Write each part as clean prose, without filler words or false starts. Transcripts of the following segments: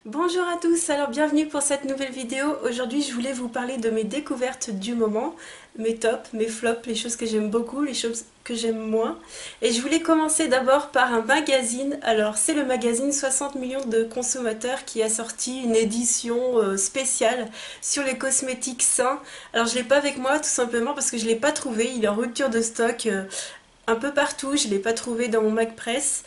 Bonjour à tous, alors bienvenue pour cette nouvelle vidéo. Aujourd'hui je voulais vous parler de mes découvertes du moment, mes tops, mes flops, les choses que j'aime beaucoup, les choses que j'aime moins. Et je voulais commencer d'abord par un magazine. Alors c'est le magazine 60 millions de consommateurs qui a sorti une édition spéciale sur les cosmétiques sains. Alors je l'ai pas avec moi tout simplement parce que je l'ai pas trouvé, il est en rupture de stock un peu partout, je l'ai pas trouvé dans mon MacPress.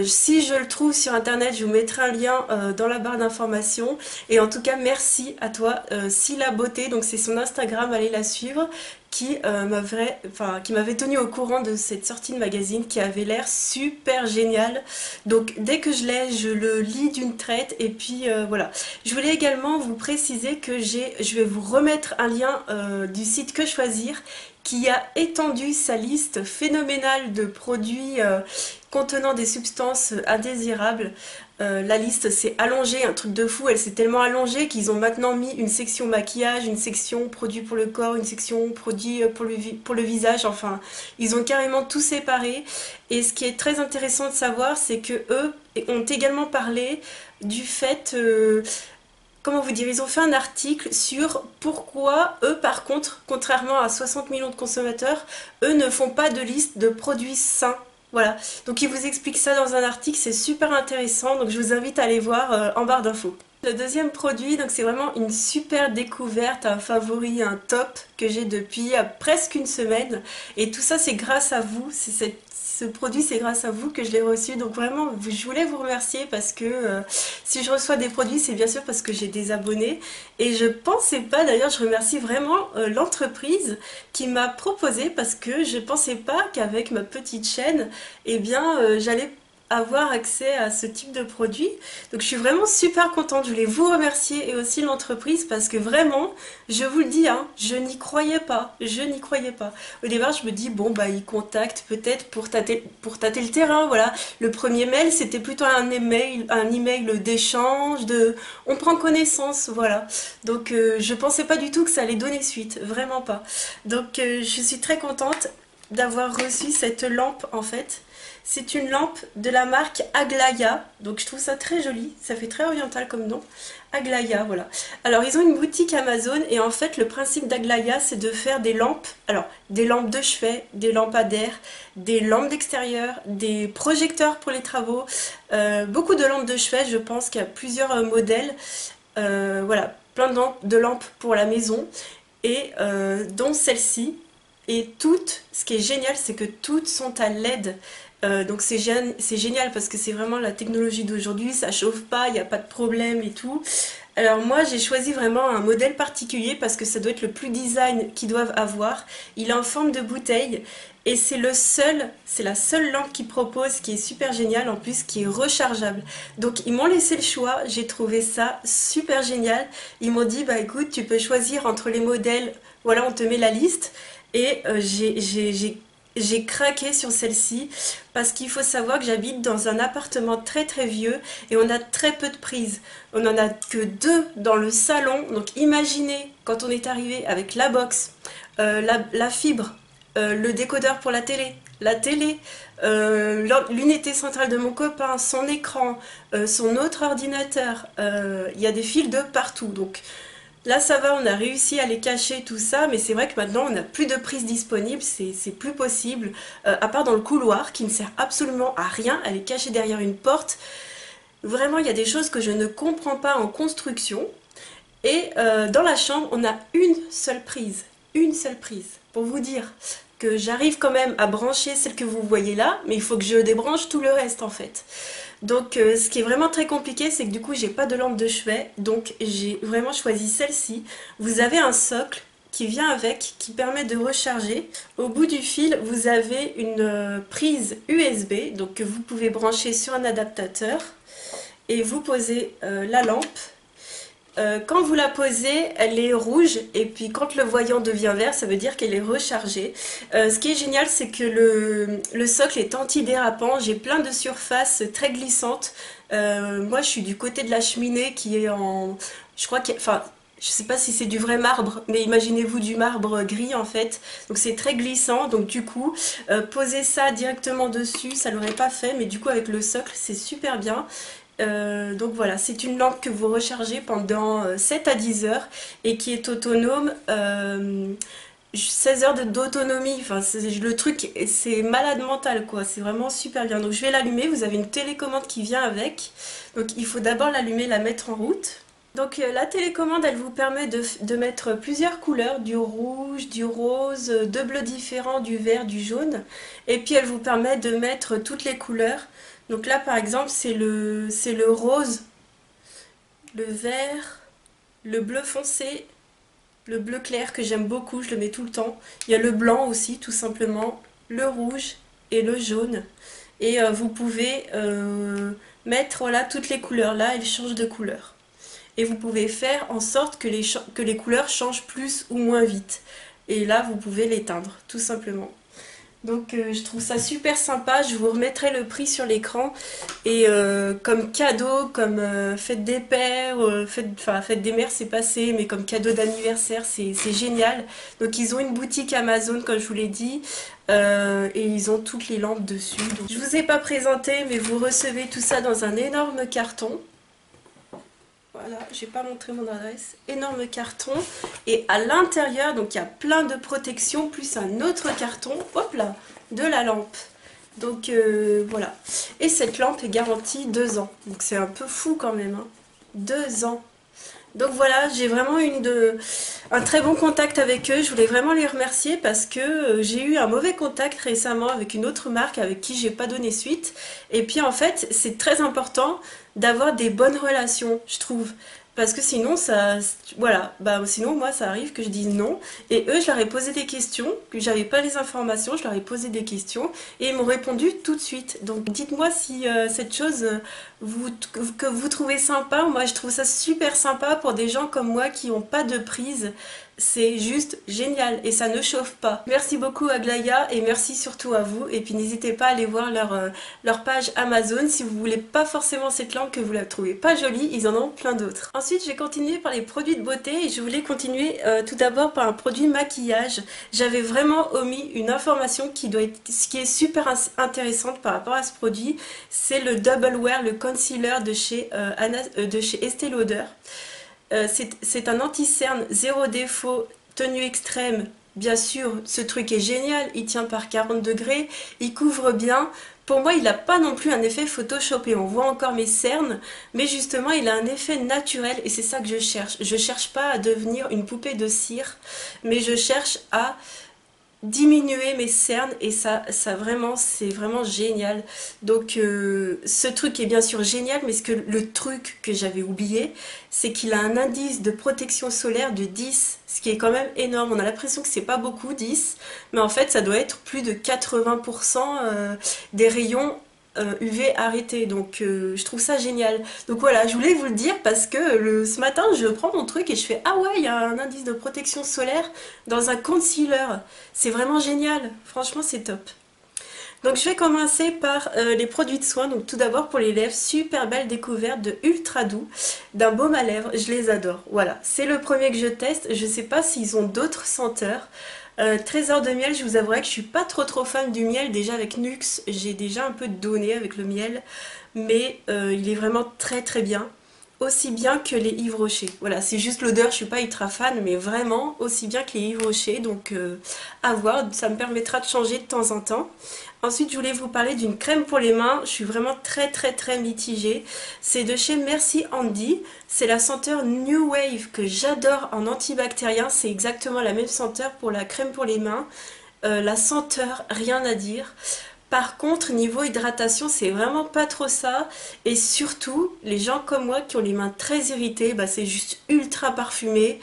Si je le trouve sur internet, je vous mettrai un lien dans la barre d'informations. Et en tout cas, merci à toi, Silla Beauté, donc c'est son Instagram, allez la suivre, qui m'avait tenu au courant de cette sortie de magazine qui avait l'air super génial. Donc dès que je l'ai, je le lis d'une traite et puis voilà. Je voulais également vous préciser que je vais vous remettre un lien du site Que Choisir qui a étendu sa liste phénoménale de produits contenant des substances indésirables. La liste s'est allongée, un truc de fou, elle s'est tellement allongée qu'ils ont maintenant mis une section maquillage, une section produits pour le corps, une section produits pour le visage, enfin, ils ont carrément tout séparé. Et ce qui est très intéressant de savoir, c'est que eux ont également parlé du fait... comment vous dire, ils ont fait un article sur pourquoi eux par contre, contrairement à 60 millions de consommateurs, eux ne font pas de liste de produits sains. Voilà, donc ils vous expliquent ça dans un article, c'est super intéressant, donc je vous invite à aller voir en barre d'infos. Le deuxième produit, donc c'est vraiment une super découverte, un favori, un top que j'ai depuis presque une semaine. Et tout ça c'est grâce à vous, ce produit c'est grâce à vous que je l'ai reçu. Donc vraiment je voulais vous remercier parce que si je reçois des produits c'est bien sûr parce que j'ai des abonnés. Et je pensais pas, d'ailleurs je remercie vraiment l'entreprise qui m'a proposé parce que je pensais pas qu'avec ma petite chaîne, eh bien j'allais avoir accès à ce type de produit. Donc je suis vraiment super contente, je voulais vous remercier et aussi l'entreprise parce que vraiment, je vous le dis, hein, je n'y croyais pas, je n'y croyais pas. Au départ je me dis, bon bah ils contactent peut-être pour tâter le terrain, voilà. Le premier mail c'était plutôt un email d'échange, on prend connaissance, voilà. Donc je pensais pas du tout que ça allait donner suite, vraiment pas. Donc je suis très contente d'avoir reçu cette lampe en fait. C'est une lampe de la marque Aglaya, donc je trouve ça très joli, ça fait très oriental comme nom. Aglaya, voilà. Alors ils ont une boutique Amazon et en fait le principe d'Aglaya c'est de faire des lampes, alors des lampes de chevet, des lampadaires, des lampes d'extérieur, des projecteurs pour les travaux, beaucoup de lampes de chevet, je pense qu'il y a plusieurs modèles, voilà, plein de lampes pour la maison et dont celle-ci. Et toutes, ce qui est génial, c'est que toutes sont à LED. Donc c'est génial parce que c'est vraiment la technologie d'aujourd'hui, ça chauffe pas, il n'y a pas de problème et tout. Alors moi j'ai choisi vraiment un modèle particulier parce que ça doit être le plus design qu'ils doivent avoir. Il est en forme de bouteille et c'est la seule lampe qu'ils proposent qui est super géniale en plus, qui est rechargeable. Donc ils m'ont laissé le choix, j'ai trouvé ça super génial. Ils m'ont dit bah écoute tu peux choisir entre les modèles, voilà on te met la liste. Et j'ai craqué sur celle-ci parce qu'il faut savoir que j'habite dans un appartement très très vieux et on a très peu de prises. On n'en a que deux dans le salon. Donc imaginez quand on est arrivé avec la box, la fibre, le décodeur pour la télé, l'unité centrale de mon copain, son écran, son autre ordinateur. Il y a des fils de partout. Donc là ça va, on a réussi à les cacher tout ça, mais c'est vrai que maintenant on n'a plus de prise disponible, c'est plus possible, à part dans le couloir qui ne sert absolument à rien, elle est cachée derrière une porte. Vraiment il y a des choses que je ne comprends pas en construction. Et dans la chambre on a une seule prise, pour vous dire que j'arrive quand même à brancher celle que vous voyez là, mais il faut que je débranche tout le reste en fait. Donc ce qui est vraiment très compliqué, c'est que du coup j'ai pas de lampe de chevet, donc j'ai vraiment choisi celle-ci. Vous avez un socle qui vient avec, qui permet de recharger. Au bout du fil, vous avez une prise USB, donc que vous pouvez brancher sur un adaptateur, et vous posez la lampe. Quand vous la posez, elle est rouge et puis quand le voyant devient vert, ça veut dire qu'elle est rechargée. Ce qui est génial, c'est que le socle est antidérapant. J'ai plein de surfaces très glissantes. Moi, je suis du côté de la cheminée qui est en... Je crois qu'il y a... Enfin, je sais pas si c'est du vrai marbre, mais imaginez-vous du marbre gris en fait. Donc c'est très glissant, donc du coup, poser ça directement dessus, ça l'aurait pas fait, mais du coup avec le socle, c'est super bien. Donc voilà, c'est une lampe que vous rechargez pendant 7 à 10 heures et qui est autonome, 16 heures d'autonomie. Enfin, le truc, c'est malade mental quoi, c'est vraiment super bien. Donc je vais l'allumer, vous avez une télécommande qui vient avec. Donc il faut d'abord l'allumer, la mettre en route. Donc la télécommande, elle vous permet de mettre plusieurs couleurs, du rouge, du rose, deux bleus différents, du vert, du jaune. Et puis elle vous permet de mettre toutes les couleurs. Donc là par exemple c'est le rose, le vert, le bleu foncé, le bleu clair que j'aime beaucoup, je le mets tout le temps. Il y a le blanc aussi tout simplement, le rouge et le jaune. Et vous pouvez mettre voilà, toutes les couleurs là, elles changent de couleur. Et vous pouvez faire en sorte que les couleurs changent plus ou moins vite. Et là, vous pouvez l'éteindre, tout simplement. Donc je trouve ça super sympa, je vous remettrai le prix sur l'écran. Et comme cadeau, comme fête des pères, fête des mères c'est passé, mais comme cadeau d'anniversaire c'est génial. Donc ils ont une boutique Amazon comme je vous l'ai dit, et ils ont toutes les lampes dessus. Donc, je vous ai pas présenté mais vous recevez tout ça dans un énorme carton. Voilà, j'ai pas montré mon adresse. Énorme carton. Et à l'intérieur, donc il y a plein de protections, plus un autre carton, hop là, de la lampe. Donc voilà. Et cette lampe est garantie 2 ans. Donc c'est un peu fou quand même. Hein. 2 ans. Donc voilà, j'ai vraiment un très bon contact avec eux. Je voulais vraiment les remercier parce que j'ai eu un mauvais contact récemment avec une autre marque avec qui j'ai pas donné suite. Et puis en fait, c'est très important d'avoir des bonnes relations, je trouve. Parce que sinon, ça, voilà, bah sinon moi ça arrive que je dise non. Et eux, je leur ai posé des questions, que j'avais pas les informations, je leur ai posé des questions et ils m'ont répondu tout de suite. Donc dites-moi si cette chose que vous trouvez sympa. Moi, je trouve ça super sympa pour des gens comme moi qui n'ont pas de prise. C'est juste génial et ça ne chauffe pas. Merci beaucoup Aglaya et merci surtout à vous. Et puis n'hésitez pas à aller voir leur page Amazon si vous voulez pas forcément cette lampe que vous la trouvez pas jolie, ils en ont plein d'autres. Ensuite, je vais continuer par les produits de beauté et je voulais continuer tout d'abord par un produit maquillage. J'avais vraiment omis une information qui est super intéressante par rapport à ce produit. C'est le Double Wear, le concealer de chez Estée Lauder. C'est un anti-cerne, zéro défaut, tenue extrême. Bien sûr, ce truc est génial, il tient par 40 degrés, il couvre bien. Pour moi, il n'a pas non plus un effet photoshopé. On voit encore mes cernes, mais justement, il a un effet naturel et c'est ça que je cherche. Je cherche pas à devenir une poupée de cire, mais je cherche à diminuer mes cernes et ça vraiment c'est vraiment génial. Donc ce truc est bien sûr génial, mais le truc que j'avais oublié, c'est qu'il a un indice de protection solaire de 10, ce qui est quand même énorme. On a l'impression que c'est pas beaucoup 10, mais en fait ça doit être plus de 80% des rayons UV arrêté, donc je trouve ça génial. Donc voilà, je voulais vous le dire parce que ce matin je prends mon truc et je fais ah ouais, il y a un indice de protection solaire dans un concealer, c'est vraiment génial, franchement c'est top. Donc je vais commencer par les produits de soins. Donc tout d'abord pour les lèvres, super belle découverte de Ultra Doux, d'un baume à lèvres, je les adore. Voilà, c'est le premier que je teste, je sais pas s'ils ont d'autres senteurs. Trésor de miel, je vous avouerai que je suis pas trop fan du miel. Déjà avec Nux, j'ai déjà un peu donné avec le miel, mais il est vraiment très bien. Aussi bien que les Yves Rocher. Voilà, c'est juste l'odeur, je suis pas ultra fan, mais vraiment aussi bien que les Yves Rocher. Donc à voir, ça me permettra de changer de temps en temps. Ensuite, je voulais vous parler d'une crème pour les mains. Je suis vraiment très mitigée. C'est de chez Merci Handy. C'est la senteur New Wave que j'adore en antibactérien. C'est exactement la même senteur pour la crème pour les mains. La senteur, rien à dire. Par contre, niveau hydratation, c'est vraiment pas trop ça. Et surtout, les gens comme moi qui ont les mains très irritées, bah, c'est juste ultra parfumé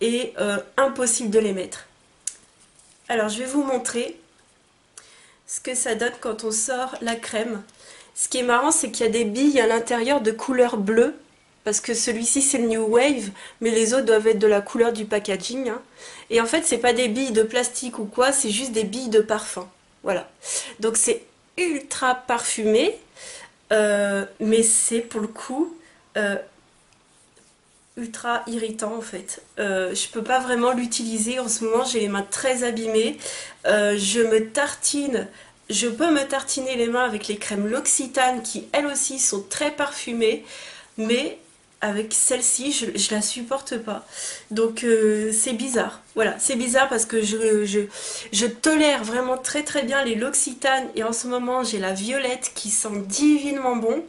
et impossible de les mettre. Alors, je vais vous montrer ce que ça donne quand on sort la crème. Ce qui est marrant, c'est qu'il y a des billes à l'intérieur de couleur bleue, parce que celui-ci c'est le New Wave, mais les autres doivent être de la couleur du packaging. Hein. Et en fait, c'est pas des billes de plastique ou quoi, c'est juste des billes de parfum. Voilà. Donc c'est ultra parfumé, mais c'est pour le coup ultra irritant en fait. Je peux pas vraiment l'utiliser en ce moment, j'ai les mains très abîmées. Je me tartine je peux me tartiner les mains avec les crèmes L'Occitane qui elles aussi sont très parfumées, mais avec celle-ci je la supporte pas. Donc c'est bizarre. Voilà, c'est bizarre parce que je tolère vraiment très très bien les L'Occitane et en ce moment j'ai la violette qui sent divinement bon.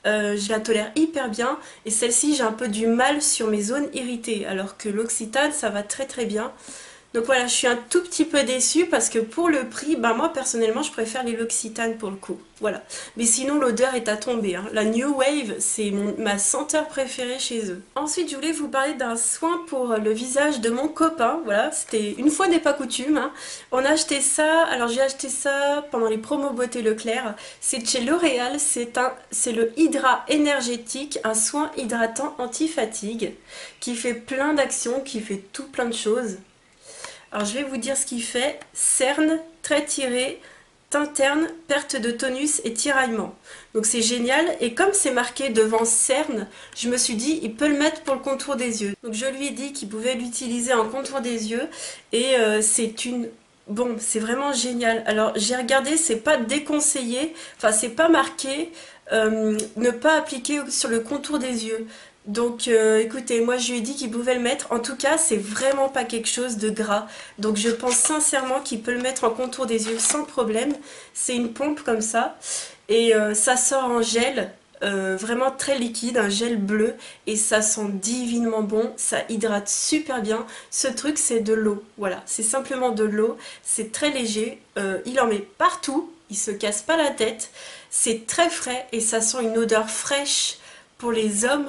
Je la tolère hyper bien et celle-ci j'ai un peu du mal sur mes zones irritées alors que l'Occitane ça va très très bien. Donc voilà, je suis un tout petit peu déçue parce que pour le prix, bah moi personnellement je préfère les L'Occitane pour le coup. Voilà. Mais sinon l'odeur est à tomber, hein. La New Wave, c'est ma senteur préférée chez eux. Ensuite je voulais vous parler d'un soin pour le visage de mon copain. Voilà, c'était une fois n'est pas coutume, hein. On a acheté ça, alors j'ai acheté ça pendant les promos Beauté Leclerc. C'est de chez L'Oréal, c'est le Hydra énergétique, un soin hydratant anti-fatigue qui fait plein d'actions, qui fait tout plein de choses. Alors je vais vous dire ce qu'il fait. Cerne, trait tiré, teint terne, perte de tonus et tiraillement. Donc c'est génial et comme c'est marqué devant cerne, je me suis dit il peut le mettre pour le contour des yeux. Donc je lui ai dit qu'il pouvait l'utiliser en contour des yeux et c'est une... Bon, c'est vraiment génial. Alors j'ai regardé, c'est pas déconseillé, enfin c'est pas marqué ne pas appliquer sur le contour des yeux. Donc écoutez, moi je lui ai dit qu'il pouvait le mettre. En tout cas, c'est vraiment pas quelque chose de gras. Donc je pense sincèrement qu'il peut le mettre en contour des yeux sans problème. C'est une pompe comme ça. Et ça sort en gel, vraiment très liquide, un gel bleu. Et ça sent divinement bon. Ça hydrate super bien. Ce truc, c'est de l'eau. Voilà, c'est simplement de l'eau. C'est très léger. Il en met partout. Il se casse pas la tête. C'est très frais et ça sent une odeur fraîche. Pour les hommes,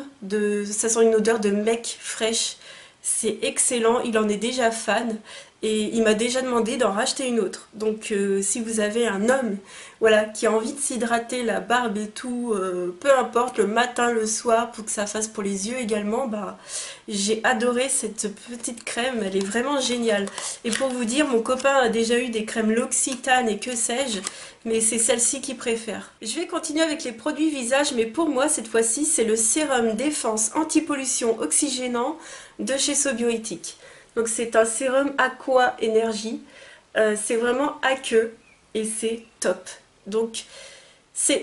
ça sent une odeur de mec fraîche. C'est excellent, il en est déjà fan et il m'a déjà demandé d'en racheter une autre. Donc si vous avez un homme voilà, qui a envie de s'hydrater la barbe et tout, peu importe, le matin, le soir, pour que ça fasse pour les yeux également, bah, j'ai adoré cette petite crème, elle est vraiment géniale. Et pour vous dire, mon copain a déjà eu des crèmes L'Occitane et que sais-je, mais c'est celle-ci qu'il préfère. Je vais continuer avec les produits visage, mais pour moi, cette fois-ci, c'est le sérum défense anti-pollution oxygénant de chez Sobioéthique. Donc c'est un sérum Aqua Energy, c'est vraiment aqueux et c'est top. Donc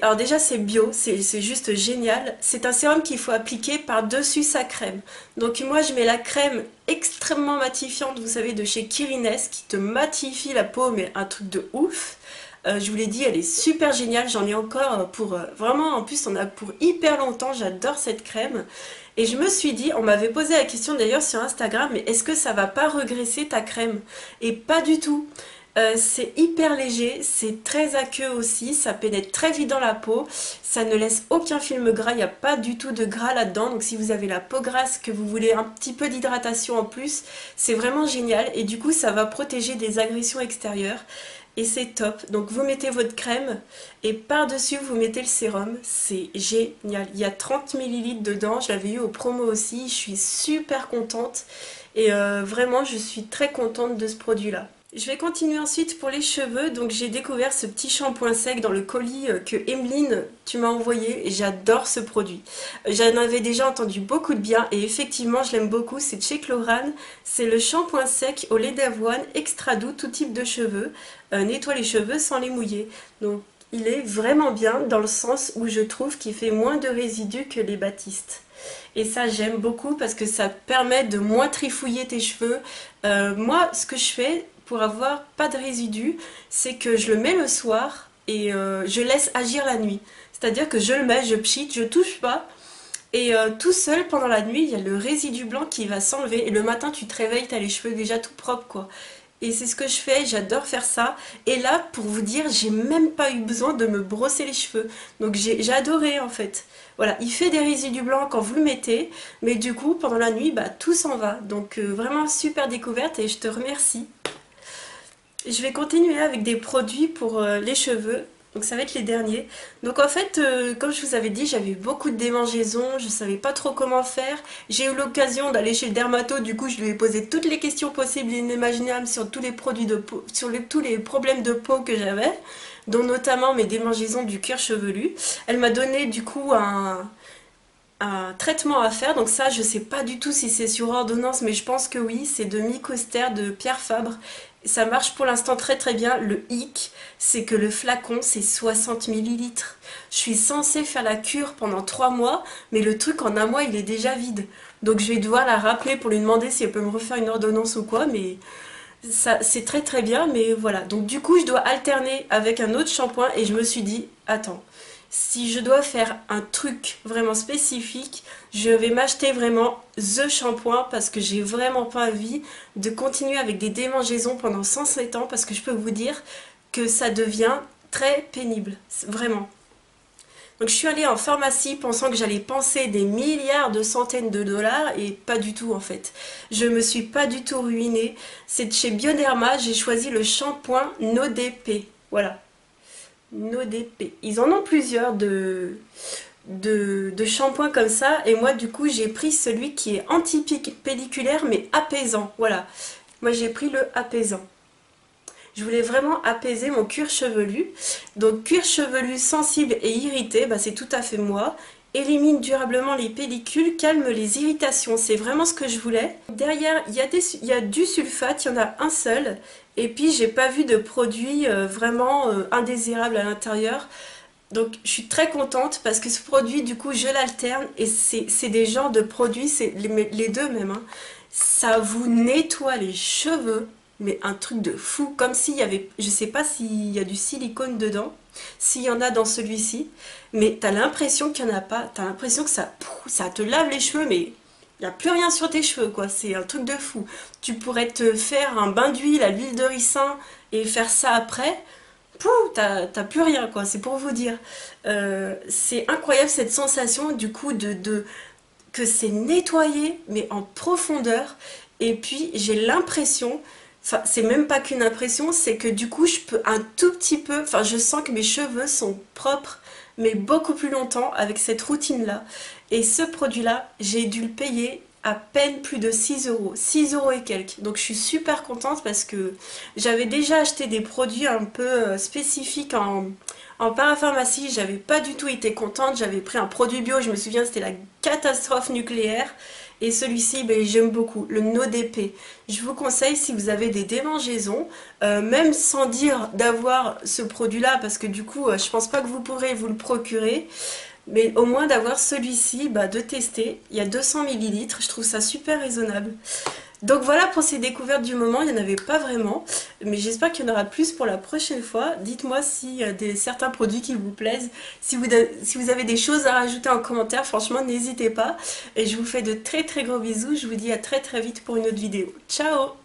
alors déjà c'est bio, c'est juste génial. C'est un sérum qu'il faut appliquer par-dessus sa crème. Donc moi je mets la crème extrêmement matifiante, vous savez, de chez Kirines, qui te matifie la peau, mais un truc de ouf. Je vous l'ai dit, elle est super géniale, j'en ai encore pour vraiment, en plus on a pour hyper longtemps, j'adore cette crème. Et je me suis dit, on m'avait posé la question d'ailleurs sur Instagram, mais est-ce que ça va pas regresser ta crème? Et pas du tout. C'est hyper léger, c'est très aqueux aussi, ça pénètre très vite dans la peau, ça ne laisse aucun film gras, il n'y a pas du tout de gras là-dedans, donc si vous avez la peau grasse, que vous voulez un petit peu d'hydratation en plus, c'est vraiment génial et du coup ça va protéger des agressions extérieures. Et c'est top. Donc vous mettez votre crème et par-dessus vous mettez le sérum. C'est génial. Il y a 30 ml dedans. Je l'avais eu au promo aussi. Je suis super contente. Et vraiment je suis très contente de ce produit-là. Je vais continuer ensuite pour les cheveux. Donc j'ai découvert ce petit shampoing sec dans le colis que Emeline tu m'as envoyé et j'adore ce produit. J'en avais déjà entendu beaucoup de bien et effectivement je l'aime beaucoup. C'est de chez Chlorane. C'est le shampoing sec au lait d'avoine extra doux tout type de cheveux. Nettoie les cheveux sans les mouiller. Donc il est vraiment bien dans le sens où je trouve qu'il fait moins de résidus que les Batiste. Et ça j'aime beaucoup parce que ça permet de moins trifouiller tes cheveux. Moi ce que je fais pour avoir pas de résidus, c'est que je le mets le soir et je laisse agir la nuit. C'est-à-dire que je le mets, je pchite, je touche pas. Et tout seul pendant la nuit, il y a le résidu blanc qui va s'enlever. Et le matin, tu te réveilles, tu as les cheveux déjà tout propres, quoi. Et c'est ce que je fais, j'adore faire ça. Et là, pour vous dire, j'ai même pas eu besoin de me brosser les cheveux. Donc j'ai adoré en fait. Voilà, il fait des résidus blancs quand vous le mettez. Mais du coup, pendant la nuit, bah, tout s'en va. Donc vraiment super découverte et je te remercie. Je vais continuer avec des produits pour les cheveux. Donc ça va être les derniers. Donc en fait, comme je vous avais dit, j'avais eu beaucoup de démangeaisons, je savais pas trop comment faire. J'ai eu l'occasion d'aller chez le dermato, du coup je lui ai posé toutes les questions possibles et inimaginables sur tous les produits de peau, sur tous les problèmes de peau que j'avais, dont notamment mes démangeaisons du cuir chevelu. Elle m'a donné du coup un traitement à faire, donc ça je sais pas du tout si c'est sur ordonnance, mais je pense que oui, c'est de Mycoster de Pierre Fabre Ça marche pour l'instant très très bien. Le hic, c'est que le flacon, c'est 60 millilitres. Je suis censée faire la cure pendant 3 mois, mais le truc en un mois, il est déjà vide. Donc je vais devoir la rappeler pour lui demander si elle peut me refaire une ordonnance ou quoi, mais ça c'est très très bien, mais voilà. Donc du coup, je dois alterner avec un autre shampoing et je me suis dit, attends, si je dois faire un truc vraiment spécifique, je vais m'acheter vraiment the shampoing parce que j'ai vraiment pas envie de continuer avec des démangeaisons pendant 107 ans parce que je peux vous dire que ça devient très pénible, vraiment. Donc je suis allée en pharmacie pensant que j'allais penser des milliards de centaines de dollars et pas du tout en fait. Je me suis pas du tout ruinée. C'est de chez Bioderma, j'ai choisi le shampoing NoDP. Voilà, NoDP. Ils en ont plusieurs de shampoings comme ça et moi du coup j'ai pris celui qui est anti-pelliculaire mais apaisant. Voilà, moi j'ai pris le apaisant. Je voulais vraiment apaiser mon cuir chevelu. Donc cuir chevelu sensible et irrité, bah, c'est tout à fait moi. Élimine durablement les pellicules, calme les irritations. C'est vraiment ce que je voulais. Derrière, il y a du sulfate, il y en a un seul. Et puis j'ai pas vu de produit vraiment indésirable à l'intérieur. Donc je suis très contente parce que ce produit, du coup, je l'alterne. Et c'est des genres de produits, c'est les deux même, hein. Ça vous nettoie les cheveux, mais un truc de fou, comme s'il y avait, je sais pas s'il y a du silicone dedans, s'il y en a dans celui-ci, mais t'as l'impression qu'il n'y en a pas, t'as l'impression que ça te lave les cheveux, mais il n'y a plus rien sur tes cheveux, quoi, c'est un truc de fou. Tu pourrais te faire un bain d'huile à l'huile de ricin et faire ça après, pouh, t'as plus rien, quoi, c'est pour vous dire. C'est incroyable cette sensation, du coup, que c'est nettoyé, mais en profondeur. Et puis j'ai l'impression, enfin c'est même pas qu'une impression, c'est que du coup je peux un tout petit peu, enfin je sens que mes cheveux sont propres, mais beaucoup plus longtemps avec cette routine-là. Et ce produit-là, j'ai dû le payer à peine plus de 6 euros, 6 euros et quelques. Donc je suis super contente parce que j'avais déjà acheté des produits un peu spécifiques en parapharmacie, j'avais pas du tout été contente, j'avais pris un produit bio, je me souviens c'était la catastrophe nucléaire. Et celui-ci, ben, j'aime beaucoup, le NoDP. Je vous conseille si vous avez des démangeaisons, même sans dire d'avoir ce produit-là, parce que du coup, je pense pas que vous pourrez vous le procurer, mais au moins d'avoir celui-ci, bah, de tester. Il y a 200 millilitres, je trouve ça super raisonnable. Donc voilà pour ces découvertes du moment, il n'y en avait pas vraiment, mais j'espère qu'il y en aura plus pour la prochaine fois. Dites-moi s'il y a certains produits qui vous plaisent, si vous avez des choses à rajouter en commentaire, franchement n'hésitez pas. Et je vous fais de très très gros bisous, je vous dis à très très vite pour une autre vidéo. Ciao!